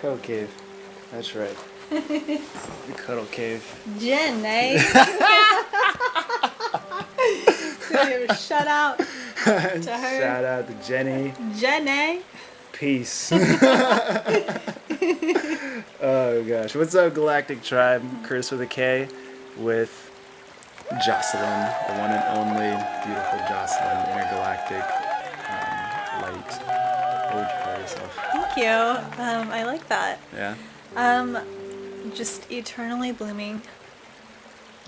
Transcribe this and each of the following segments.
Cuddle cave. That's right. The cuddle cave. Jen, eh? So give a shout out to her. Shout out to Jenny. Jen, eh? Peace. Oh gosh. What's up, Galactic Tribe? Chris with a K with Jocelyn, the one and only beautiful Jocelyn, intergalactic light. What would you call yourself? Thank you. I like that. Yeah? Just eternally blooming.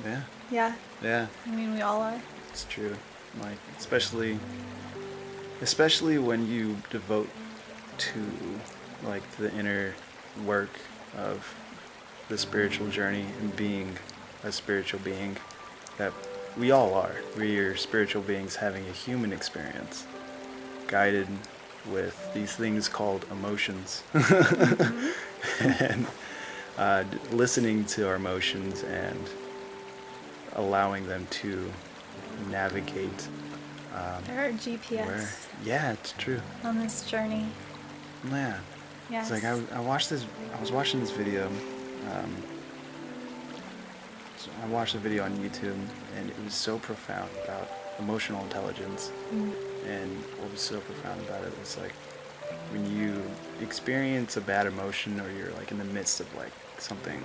Yeah. Yeah. Yeah. I mean, we all are. It's true. Like, especially when you devote to like the inner work of the spiritual journey and being a spiritual being that we all are. We are spiritual beings having a human experience, guided with these things called emotions. And listening to our emotions and allowing them to navigate. They're our GPS Yeah, it's true. on this journey. Yeah. Yes. It's like I was watching this video. So I watched a video on YouTube, and it was so profound about emotional intelligence. And what was so profound about it was like when you experience a bad emotion, or you're like in the midst of like something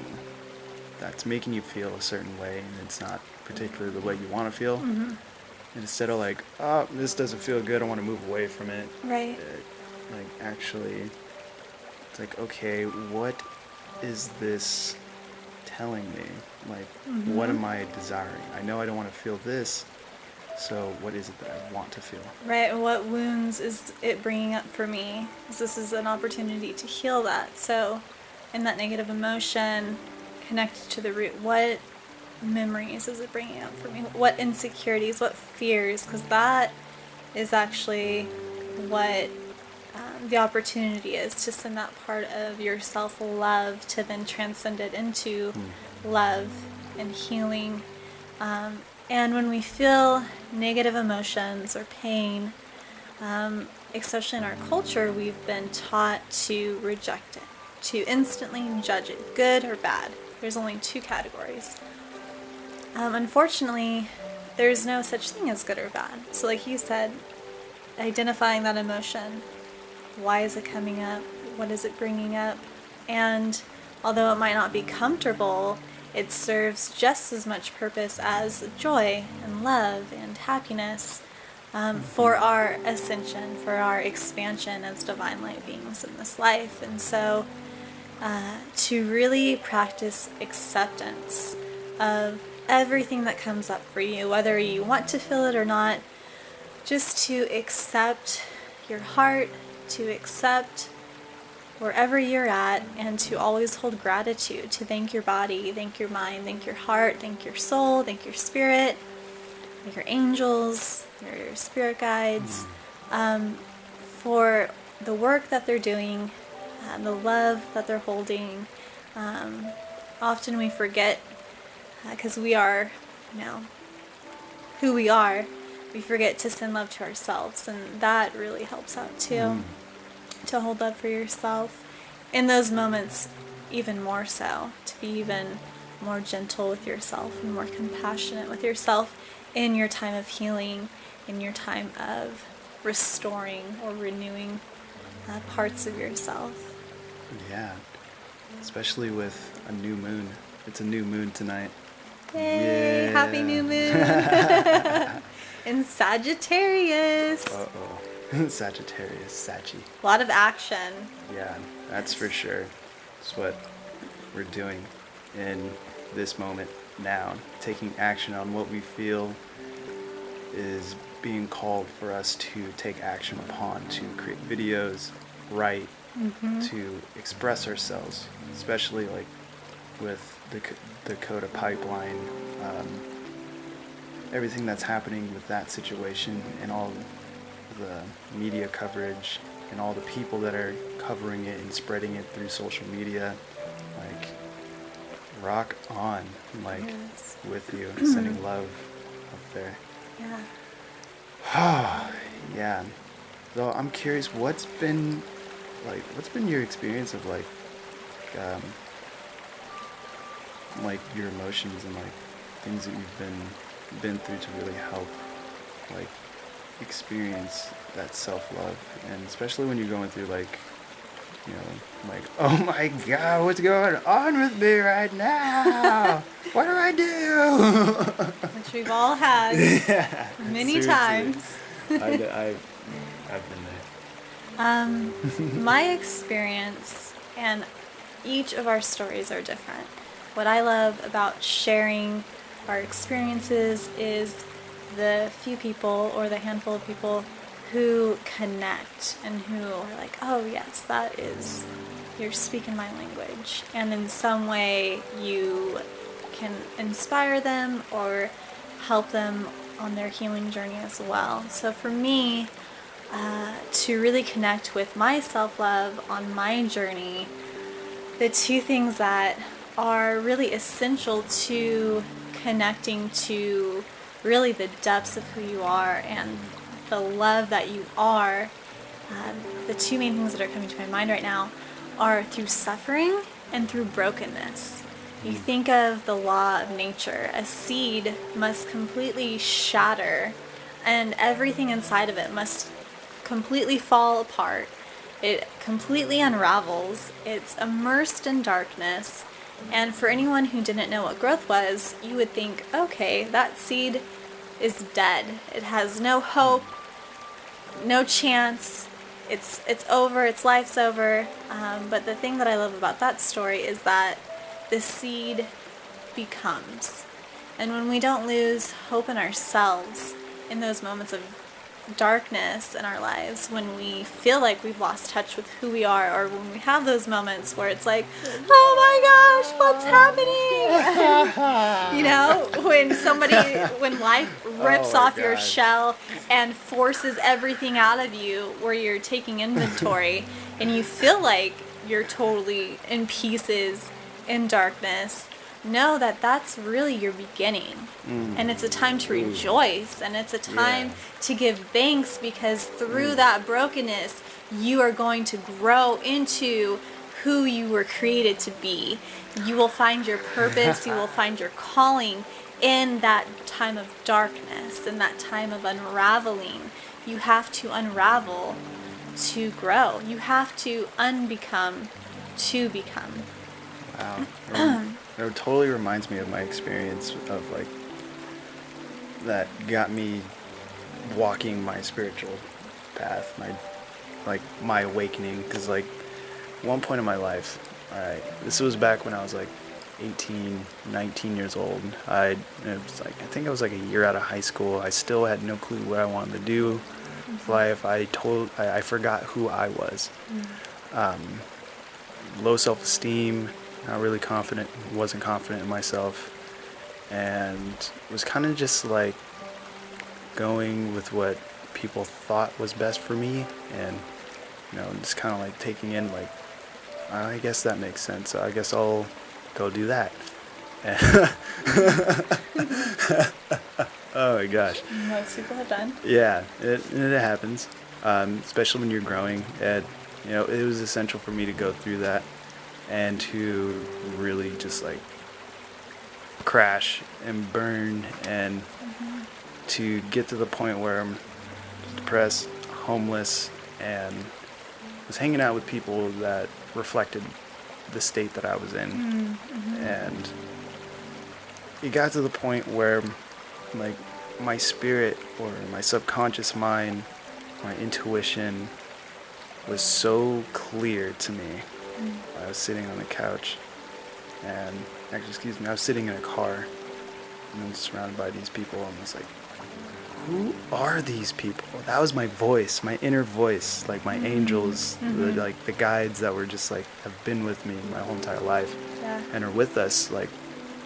that's making you feel a certain way, and it's not particularly the way you want to feel. And instead of like, oh, this doesn't feel good, I want to move away from it. Right. Like actually, it's like, okay, what is this telling me? Like, what am I desiring? I know I don't want to feel this, so what is it that I want to feel? Right, and what wounds is it bringing up for me? 'Cause this is an opportunity to heal that. So, in that negative emotion, connected to the root, what memories is it bringing up for me? What insecurities, what fears? Because that is actually what the opportunity is, to send that part of your self-love to then transcend it into love and healing. And when we feel negative emotions or pain, especially in our culture, we've been taught to reject it, to instantly judge it, good or bad. There's only two categories. Unfortunately, there's no such thing as good or bad. So like you said, identifying that emotion, why is it coming up? What is it bringing up? And although it might not be comfortable, it serves just as much purpose as joy and love and happiness for our ascension, for our expansion as divine light beings in this life. And so to really practice acceptance of everything that comes up for you, whether you want to feel it or not, just to accept your heart, to accept wherever you're at, and to always hold gratitude, to thank your body, thank your mind, thank your heart, thank your soul, thank your spirit, thank your angels, your spirit guides, for the work that they're doing, the love that they're holding. Often we forget, because we are, who we are, we forget to send love to ourselves, and that really helps out too. To hold love for yourself in those moments, even more so, to be even more gentle with yourself and more compassionate with yourself in your time of healing, in your time of restoring or renewing parts of yourself. Yeah, especially with a new moon. It's a new moon tonight. Yay! Yeah. Happy new moon! In Sagittarius. Uh-oh. Sagittarius, Sachi. A lot of action. Yeah, that's for sure. It's what we're doing in this moment now. Taking action on what we feel is being called for us to take action upon, to create videos, write, to express ourselves, especially like with the Dakota pipeline, everything that's happening with that situation, and all the media coverage and all the people that are covering it and spreading it through social media. Like, rock on, like, Yes. with you, sending love up there. Yeah. Yeah. So I'm curious, what's been your experience of like like your emotions and like things that you've been through to really help like experience that self-love. And especially when you're going through like, you know, like, oh my god, what's going on with me right now? What do I do? Which we've all had Yeah, many seriously. times. I've been there. My experience, and each of our stories are different. What I love about sharing our experiences is the few people or the handful of people who connect and who are like, oh yes, that is, you're speaking my language. And in some way you can inspire them or help them on their healing journey as well. So for me, to really connect with my self-love on my journey, the two things that are really essential to connecting to really the depths of who you are and the love that you are, the two main things that are coming to my mind right now are through suffering and through brokenness. You think of the law of nature. A seed must completely shatter and everything inside of it must completely fall apart. It completely unravels. It's immersed in darkness. And for anyone who didn't know what growth was, you would think, okay, that seed is dead. It has no hope, no chance. It's over. Its life's over. But the thing that I love about that story is that the seed becomes. And when we don't lose hope in ourselves in those moments of darkness in our lives, when we feel like we've lost touch with who we are, or when we have those moments where it's like, oh my gosh, what's happening? You know, when life rips off your shell and forces everything out of you, where you're taking inventory and you feel like you're totally in pieces in darkness, know that that's really your beginning. And it's a time to rejoice, and it's a time to give thanks, because through that brokenness you are going to grow into who you were created to be. You will find your purpose, you will find your calling in that time of darkness, in that time of unraveling. You have to unravel to grow. You have to unbecome to become. Wow. It totally reminds me of my experience of like that got me walking my spiritual path, my awakening. Because like one point in my life, all right, this was back when I was like 18, 19 years old. I think I was like a year out of high school. I still had no clue what I wanted to do with life. I forgot who I was. Low self-esteem, not really confident, wasn't confident in myself, and was kind of just like going with what people thought was best for me, and just kind of like taking in like, I guess that makes sense, so I guess I'll go do that. Oh my gosh. Most people have done. Yeah, it happens, especially when you're growing, and it was essential for me to go through that and to really just like crash and burn, and to get to the point where I'm depressed, homeless, and was hanging out with people that reflected the state that I was in. And it got to the point where like my spirit or my subconscious mind, my intuition was so clear to me. I was sitting on the couch, and I was sitting in a car, and I'm surrounded by these people, and I was like, who are these people? That was my voice, my inner voice, like my angels, the guides that were just like, have been with me my whole entire life, and are with us like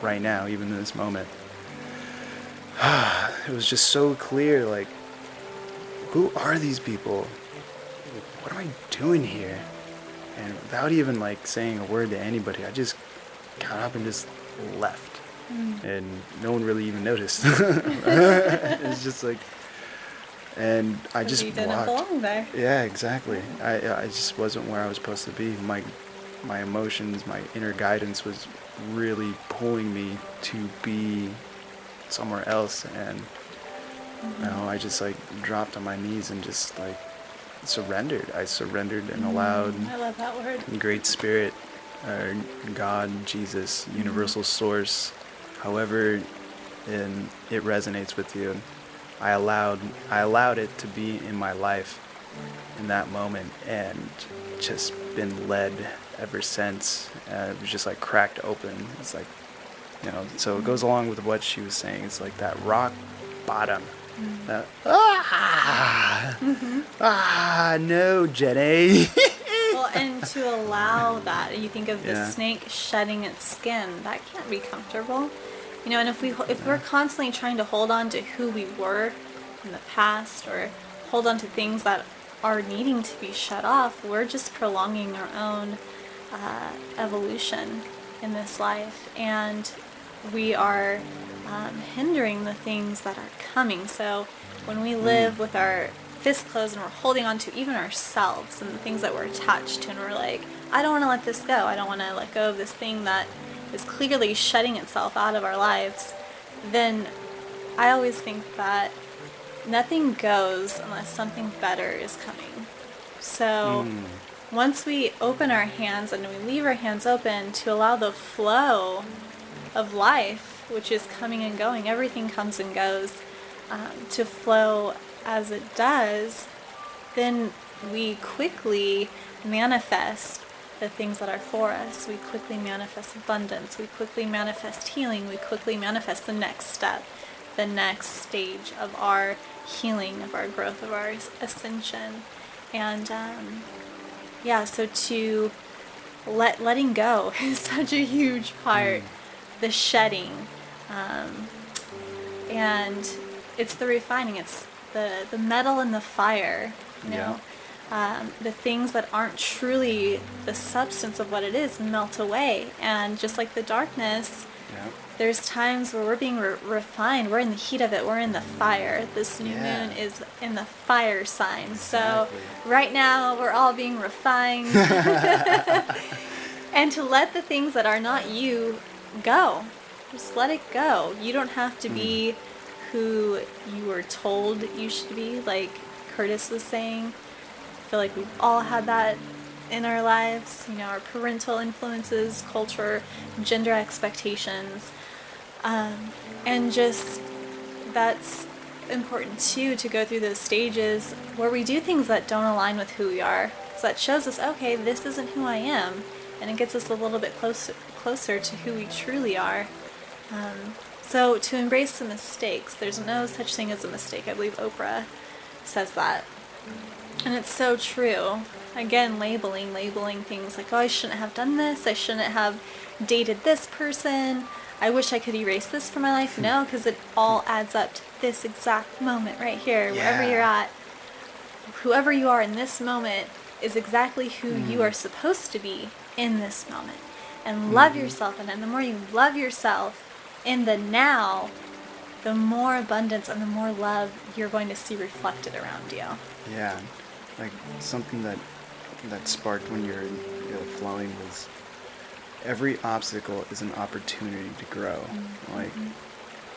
right now, even in this moment. It was just so clear, like, who are these people? What am I doing here? And without even like saying a word to anybody, I just got up and just left. And no one really even noticed. It's just like, and I just you didn't walked. belong there. Yeah, exactly. I just wasn't where I was supposed to be. My my emotions, my inner guidance was really pulling me to be somewhere else. And I just like dropped on my knees and just like surrendered. I surrendered and allowed I love that word. Great Spirit, God, Jesus, universal source, however it resonates with you. I allowed it to be in my life in that moment, and just been led ever since. It was just like cracked open. It's like, so it goes along with what she was saying. It's like that rock bottom. That, no, Jenny. Well, and to allow that, you think of the Yeah. snake shedding its skin. That can't be comfortable, And if we're constantly trying to hold on to who we were in the past, or hold on to things that are needing to be shut off, we're just prolonging our own evolution in this life, and we are hindering the things that are coming. So when we live with our fists closed and we're holding on to even ourselves and the things that we're attached to, and we're like, I don't want to let this go. I don't want to let go of this thing that is clearly shutting itself out of our lives. Then I always think that nothing goes unless something better is coming. So once we open our hands and we leave our hands open to allow the flow of life, which is coming and going, everything comes and goes, to flow as it does, then we quickly manifest the things that are for us. We quickly manifest abundance. We quickly manifest healing. We quickly manifest the next step, the next stage of our healing, of our growth, of our ascension. And so to letting go is such a huge part. The shedding, and it's the refining. It's the metal in the fire. The things that aren't truly the substance of what it is melt away. And just like the darkness, there's times where we're being refined. We're in the heat of it. We're in the fire. This new moon is in the fire sign. So right now we're all being refined. And to let the things that are not you go. Just let it go. You don't have to be who you were told you should be, like Curtis was saying. I feel like we've all had that in our lives, our parental influences, culture, gender expectations. And just, that's important too, to go through those stages where we do things that don't align with who we are. So that shows us, okay, this isn't who I am. And it gets us a little bit closer to who we truly are. So to embrace the mistakes, there's no such thing as a mistake. I believe Oprah says that. And it's so true. Again, labeling things like, oh, I shouldn't have done this. I shouldn't have dated this person. I wish I could erase this from my life. No, because it all adds up to this exact moment right here, wherever you're at. Whoever you are in this moment is exactly who you are supposed to be in this moment. And love yourself. And the more you love yourself in the now, the more abundance and the more love you're going to see reflected around you. Yeah, like something that sparked when you're flowing was, every obstacle is an opportunity to grow. Like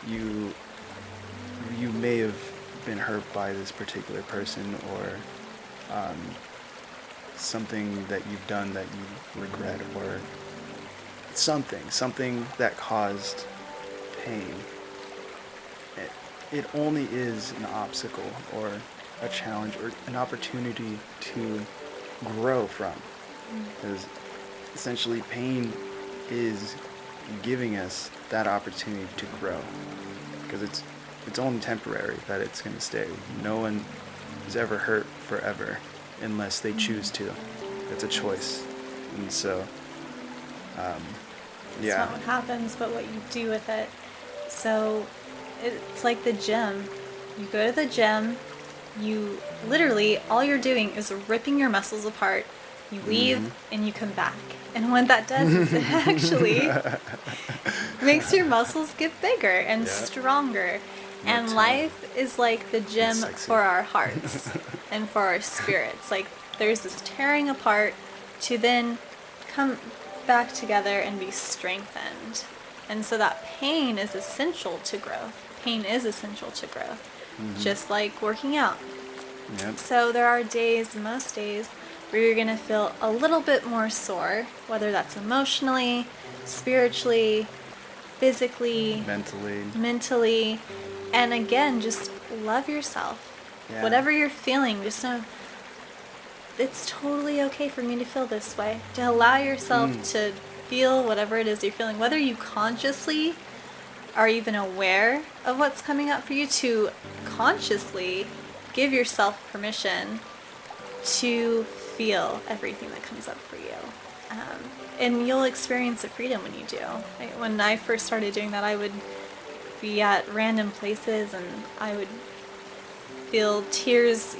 you may have been hurt by this particular person, or something that you've done that you regret, or something that caused pain. It only is an obstacle or a challenge or an opportunity to grow from. Because essentially pain is giving us that opportunity to grow. Because it's only temporary that it's going to stay. No one is ever hurt forever unless they choose to. It's a choice. And so, It's not what happens, but what you do with it. So it's like the gym. You go to the gym, you literally, all you're doing is ripping your muscles apart. You leave and you come back. And what that does is it actually makes your muscles get bigger and stronger. And life is like the gym for our hearts and for our spirits. Like there's this tearing apart to then come back together and be strengthened. And so that pain is essential to growth. Pain is essential to growth, just like working out. Yep. So there are days, most days, where you're going to feel a little bit more sore, whether that's emotionally, spiritually, physically, mentally. And again, just love yourself. Yeah. Whatever you're feeling, just know it's totally okay for me to feel this way. To allow yourself to feel whatever it is you're feeling, whether you consciously are even aware of what's coming up for you, to consciously give yourself permission to feel everything that comes up for you. And you'll experience the freedom when you do. When I first started doing that, I would be at random places and I would feel tears,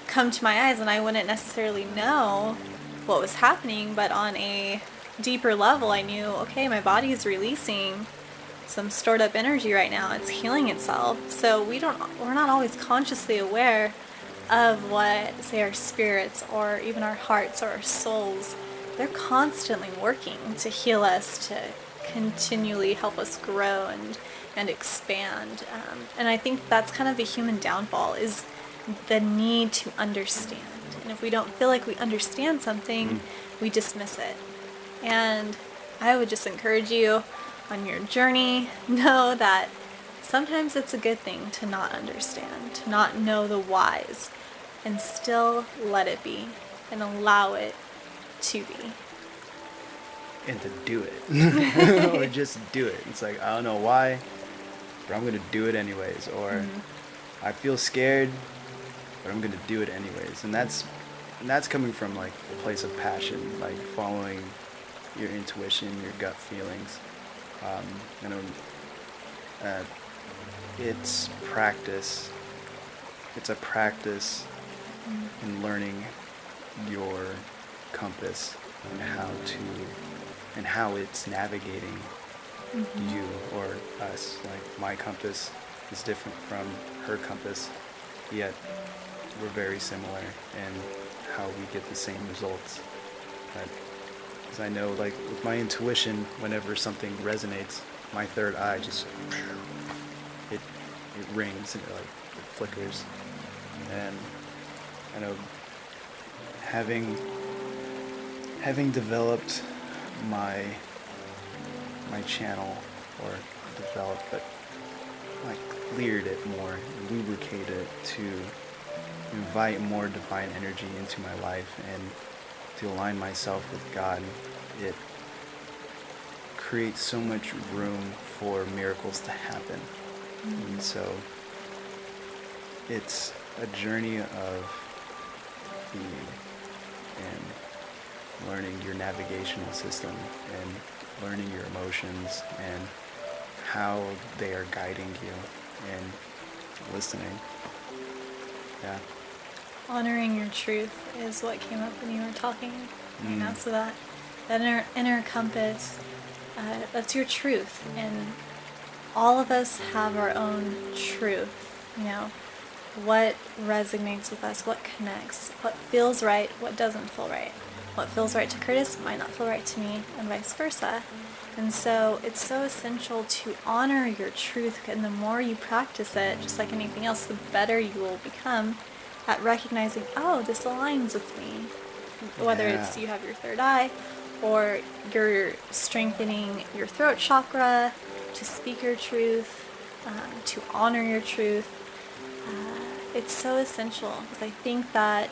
come to my eyes, and I wouldn't necessarily know what was happening, but on a deeper level, I knew, okay, my body is releasing some stored up energy right now. It's healing itself. So we're not always consciously aware of what, say, our spirits or even our hearts or our souls, they're constantly working to heal us, to continually help us grow and expand. And I think that's kind of a human downfall, is the need to understand. And if we don't feel like we understand something, we dismiss it. And I would just encourage you on your journey, know that sometimes it's a good thing to not understand, to not know the whys, and still let it be and allow it to be. And to do it. Or just do it. It's like, I don't know why, but I'm going to do it anyways. Or I feel scared, but I'm going to do it anyways. And that's coming from like a place of passion, like following your intuition, your gut feelings. It's practice. It's a practice in learning your compass and how it's navigating you or us. Like, my compass is different from her compass, yet we're very similar in how we get the same results. Because I know, like, with my intuition, whenever something resonates, my third eye just, it rings and it flickers. And I know, having developed my channel, or developed, but like cleared it more, lubricated it to invite more divine energy into my life and to align myself with God, it creates so much room for miracles to happen. And so it's a journey of being and learning your navigational system and learning your emotions and how they are guiding you and listening. Yeah. Honoring your truth is what came up when you were talking. So that inner compass, that's your truth. And all of us have our own truth. What resonates with us, what connects, what feels right, what doesn't feel right. What feels right to Curtis might not feel right to me, and vice versa. And so it's so essential to honor your truth, and the more you practice it, just like anything else, the better you will become at recognizing, oh, this aligns with me. Whether it's you have your third eye, or you're strengthening your throat chakra to speak your truth, to honor your truth. It's so essential, because I think that,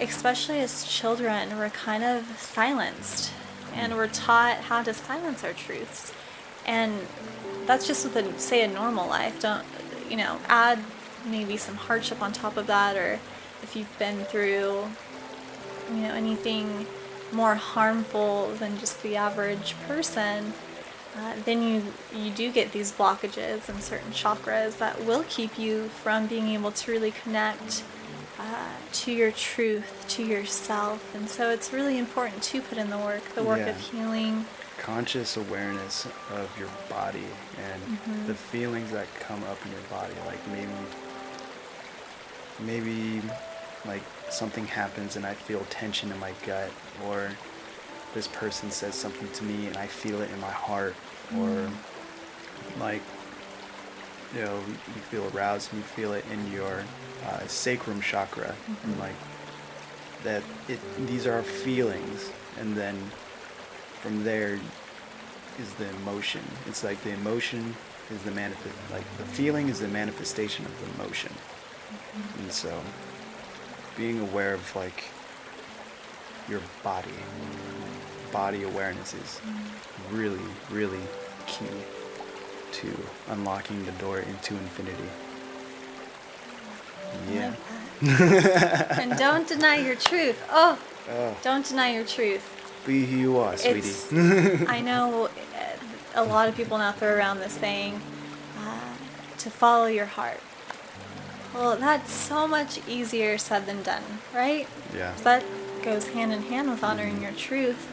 especially as children, we're kind of silenced, and we're taught how to silence our truths. And that's just with a normal life. Don't, add maybe some hardship on top of that, or if you've been through, anything more harmful than just the average person, then you do get these blockages in certain chakras that will keep you from being able to really connect to your truth, to yourself. And so it's really important to put in the work of healing. Conscious awareness of your body and the feelings that come up in your body. Like maybe like something happens and I feel tension in my gut, or this person says something to me and I feel it in my heart, or like, you know, you feel aroused and you feel it in your sacrum chakra, and like that these are feelings, and then from there is the emotion. It's like the emotion is the the feeling is the manifestation of the emotion. And so being aware of like your body awareness is really, really key to unlocking the door into infinity. Yeah. And don't deny your truth. Oh, don't deny your truth. Be who you are, sweetie. I know a lot of people now throw around this saying, to follow your heart. Well, that's so much easier said than done, right? Yeah. 'Cause that goes hand in hand with honoring your truth.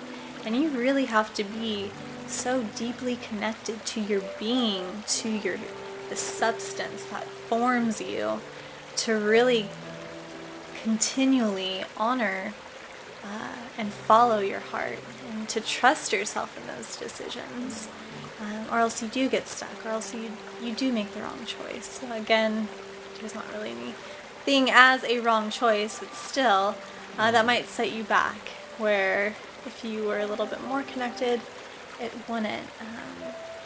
And you really have to be so deeply connected to your being, to the substance that forms you, to really continually honor and follow your heart, and to trust yourself in those decisions, or else you do get stuck, or else you do make the wrong choice. So again, there's not really anything as a wrong choice, but still that might set you back, where if you were a little bit more connected, it wouldn't.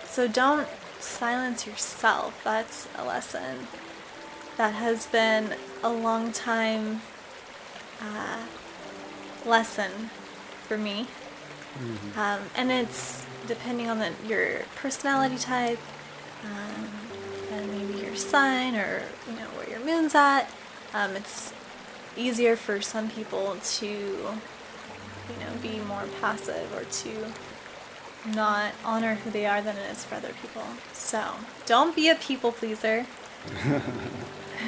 So don't silence yourself. That's a lesson that has been a long time lesson for me. And it's depending on your personality type, and maybe your sign, or where your moon's at. It's easier for some people to be more passive, or to not honor who they are, than it is for other people. So don't be a people pleaser.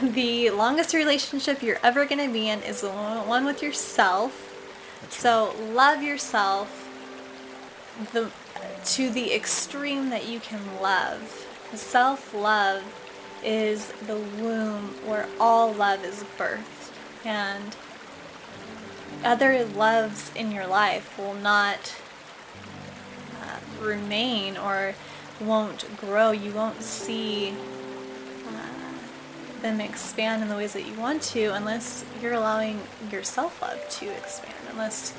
The longest relationship you're ever going to be in is the one with yourself. So love yourself to the extreme that you can love. Self-love is the womb where all love is birthed. And other loves in your life will not remain, or won't grow. You won't see them expand in the ways that you want to, unless you're allowing your self-love to expand, unless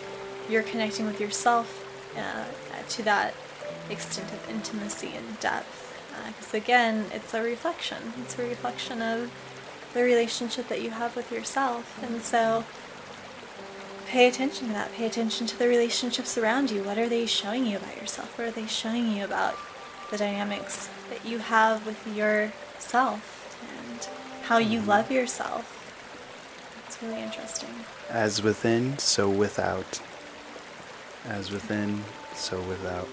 you're connecting with yourself to that extent of intimacy and depth. Because again, it's a reflection. It's a reflection of the relationship that you have with yourself. And so pay attention to that. Pay attention to the relationships around you. What are they showing you about yourself? What are they showing you about the dynamics that you have with yourself, and how you love yourself? It's really interesting. As within, so without. As within, so without.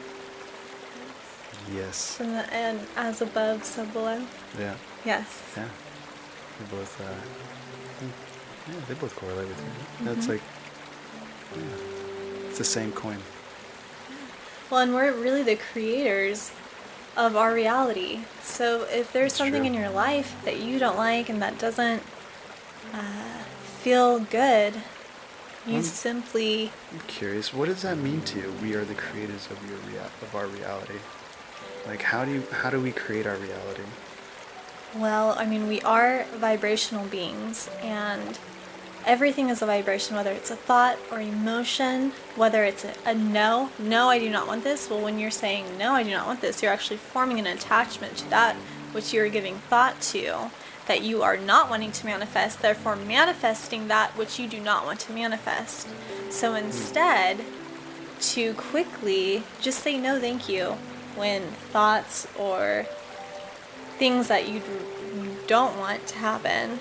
Yes. And as above, so below. Yeah. Yes. Yeah. They both. They both correlate with you. That's like. Yeah. It's the same coin. Well, and we're really the creators of our reality. So if there's something in your life that you don't like and that doesn't feel good, you simply... I'm curious, what does that mean to you? We are the creators of our reality. Like, how do we create our reality? Well, I mean, we are vibrational beings, and everything is a vibration, whether it's a thought or emotion, whether it's a no, I do not want this. Well, when you're saying, no, I do not want this, you're actually forming an attachment to that which you're giving thought to, that you are not wanting to manifest, therefore manifesting that which you do not want to manifest. So instead, to quickly just say no thank you when thoughts or things that you don't want to happen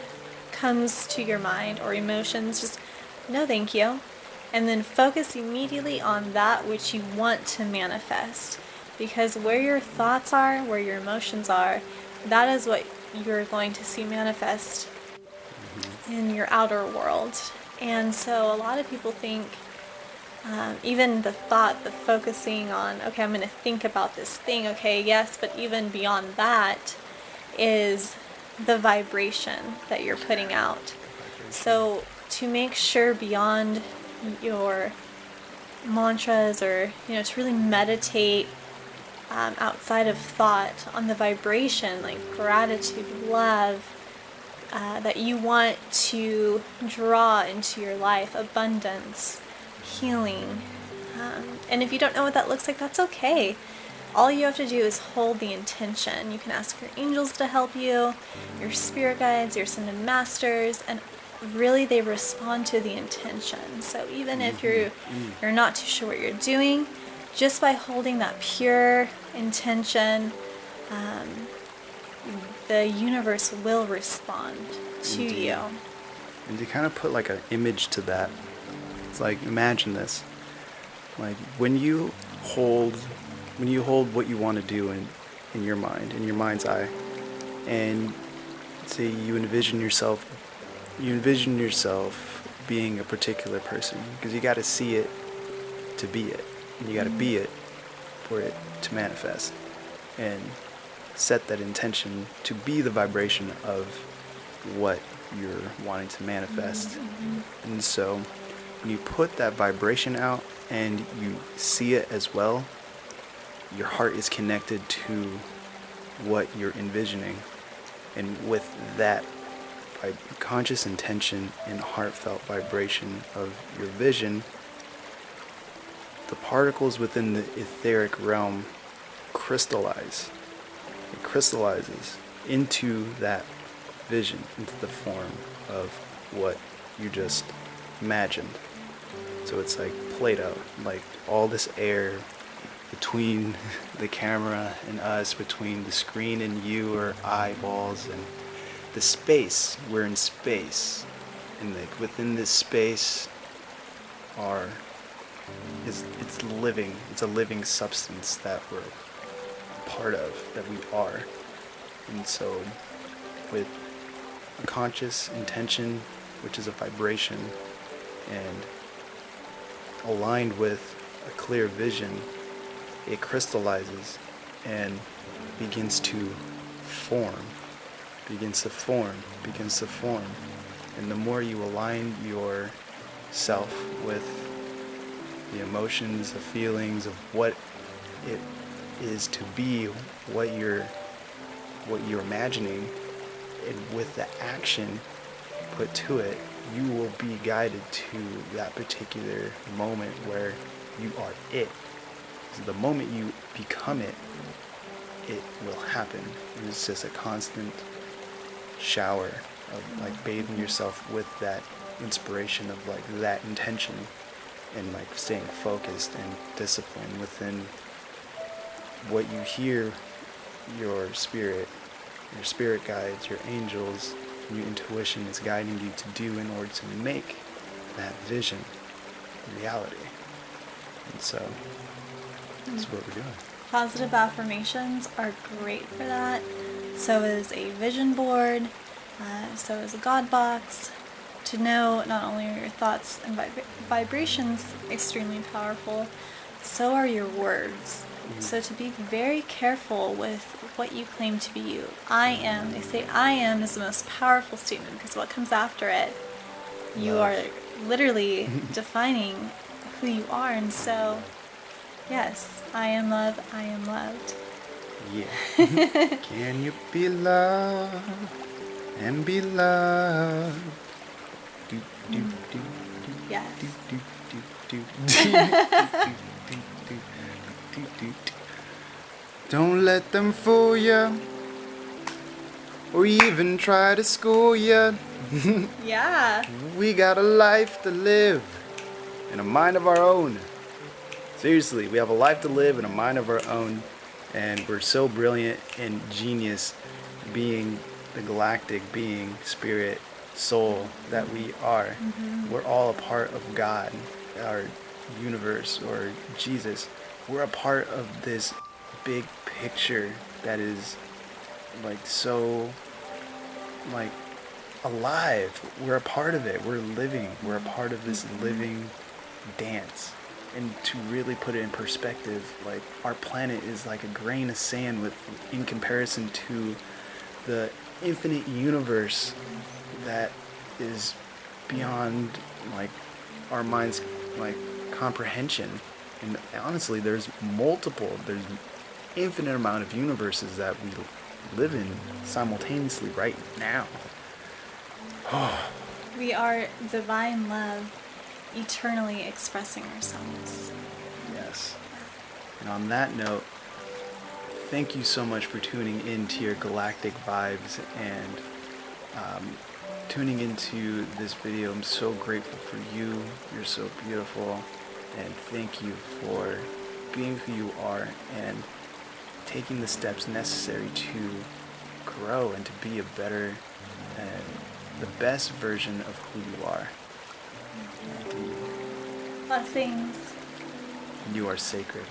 comes to your mind, or emotions, just no thank you, and then focus immediately on that which you want to manifest, because where your thoughts are, where your emotions are, that is what you're going to see manifest in your outer world. And so a lot of people think even the focusing on, okay, I'm going to think about this thing, okay, yes, but even beyond that is the vibration that you're putting out. So to make sure beyond your mantras, or to really meditate outside of thought on the vibration, like gratitude, love, that you want to draw into your life, abundance, healing. And if you don't know what that looks like, that's okay. All you have to do is hold the intention. You can ask your angels to help you, your spirit guides, your ascended masters, and really they respond to the intention. So even if you're not too sure what you're doing, just by holding that pure intention, the universe will respond to you. And to kind of put like an image to that, it's like, imagine this. Like when you hold what you want to do in your mind, in your mind's eye, and say you envision yourself being a particular person, because you got to see it to be it, and you got to be it for it to manifest, and set that intention to be the vibration of what you're wanting to manifest. And so when you put that vibration out and you see it as well, your heart is connected to what you're envisioning, and with that conscious intention and heartfelt vibration of your vision, the particles within the etheric realm crystallize. It crystallizes into that vision, into the form of what you just imagined. So it's like Play-Doh, like all this air between the camera and us, between the screen and you, or eyeballs, and the space. We're in space, and like within this space it's living. It's a living substance that we're part of, that we are. And so with a conscious intention, which is a vibration, and aligned with a clear vision, it crystallizes and begins to form. And the more you align yourself with the emotions, the feelings of what it is to be, what you're imagining, and with the action put to it, you will be guided to that particular moment where you are it. So the moment you become it, it will happen. And it's just a constant shower of like bathing yourself with that inspiration of like that intention, and like staying focused and disciplined within what you hear your spirit guides, your angels, your intuition is guiding you to do in order to make that vision reality. And so that's what we're doing. Positive affirmations are great for that. So is a vision board. So is a God box. To know not only are your thoughts and vibrations extremely powerful, so are your words. So to be very careful with what you claim to be you. I am. They say I am is the most powerful statement, because what comes after it, you are literally defining who you are. And so, yes, I am love, I am loved. Yeah. Can you be loved and be loved? Do, do, do, do, Yes. do, do, do, do, do. Don't let them fool ya, or even try to school ya. Yeah. We got a life to live and a mind of our own. Seriously, we have a life to live and a mind of our own, and we're so brilliant and genius, being the galactic being, spirit, soul that we are. We're all a part of God, our universe, or Jesus. We're a part of this big picture that is like so like alive. We're a part of it. We're living. We're a part of this living dance. And to really put it in perspective, like our planet is like a grain of sand in comparison to the infinite universe that is beyond like our mind's like comprehension. And honestly, there's infinite amount of universes that we live in simultaneously right now. We are divine love, eternally expressing ourselves. Yes. And on that note, thank you so much for tuning into your galactic vibes and tuning into this video. I'm so grateful for you. You're so beautiful. And thank you for being who you are and taking the steps necessary to grow and to be a better and the best version of who you are. Blessings. You are sacred.